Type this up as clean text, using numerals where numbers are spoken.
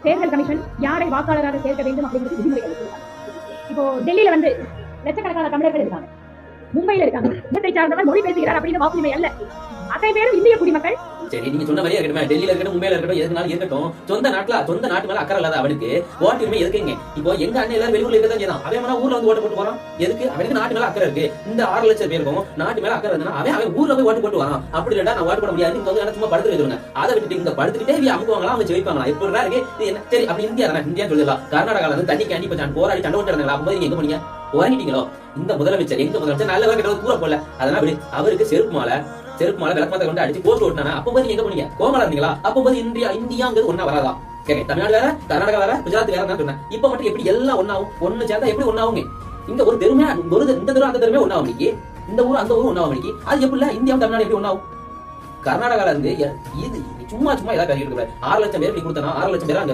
தேர்தல் கமிஷன் யாரை வாக்காளராக சேர்க்க வேண்டும் அப்படிங்கிறது விதிமுறைகள் வச்சிருக்காங்க. இப்போ டெல்லியில வந்து லட்சக்கணக்கான தமிழர்கள் இருக்காங்க, மும்பையில இருக்காங்க, இனத்தை சார்ந்தவர் மொழி பேசுகிறார் அப்படின்னு வாக்குரிமை அல்ல. அத்தனை பேரும் இந்திய குடிமக்கள். சரி, நீங்க சொன்ன மாதிரியே இருக்கட்டும், டெல்லியில இருக்கட்டும், மும்பையில இருக்கட்டும், எதுனாலும் இருக்கட்டும், சொந்த நாட்டு மேல அக்கறை இல்லாத அவனுக்கு ஓட்டுரிமை எதுக்குங்க? இப்போ எங்க அண்ணன் எல்லாரும் வெளியூர்ல இருக்கதான் செய்யலாம், அவன் ஊர்ல வந்து ஓட்டு போட்டு போறான். எதுக்கு? அவனுக்கு நாட்டு மேல அக்கறை இருக்கு. இந்த 6 லட்சம் பேருக்கும் நாட்டு மேல அக்கறை இருந்தா அவன் ஊர்ல போய் ஓட்டு போட்டு வரான். அப்படி இல்லடா நான் ஓட்டு போட முடியாது, இங்க வந்து சும்மா படுத்து வைக்கணும். அதை விட்டுட்டு இங்க படுத்துக்கிட்டே அமுக்குவாங்களா, அவங்க ஜெயிப்பாங்களா? எப்படிடா இருக்கு இது? என்ன சரி, அப்படி இந்தியா தானே, இந்தியா சொல்லலாம். கர்நாடகால இருந்து தண்ணி கேண்டி போராடி சண்டை ஓட்டு இருந்தாங்களா? அப்போ நீங்க எங்க போனீங்க? உறங்கிட்டீங்களோ? இந்த முதலமைச்சர் எங்க முதலமைச்சர் நல்ல கிட்ட தூர போல, அதனால விடு. அவருக்கு செருப்பு மாலை விளக்கமாத்த கொண்டு அடிச்சு போஸ்ட் ஓட்டினா அப்போ போது எங்க போனீங்க? கோமலா இருந்தீங்களா? அப்போ போது இந்தியாங்கிறது ஒன்னா வராதா? கேட்க தமிழ்நாடு வேற, கர்நாடகா வேற, குஜராத் வேற தான் சொன்னேன். இப்ப மட்டும் எப்படி எல்லாம் ஒன்னாவும்? ஒண்ணு சேர்ந்தா எப்படி ஒன்னாவுங்க? இங்க ஒரு தெருமே இந்த தெரு அந்த தெருமே ஒன்னாவும் இன்னைக்கு, இந்த ஊர் அந்த ஊர் ஒன்னாவும் இன்னைக்கு. அது எப்படி இல்ல இந்தியாவும் தமிழ்நாடு எப்படி ஒன்னாவும்? கர்நாடகால இருந்து இது சும்மா ஏதாவது கறி 6 லட்சம் பேர் கொடுத்தனா 6 லட்சம் பேர் அங்க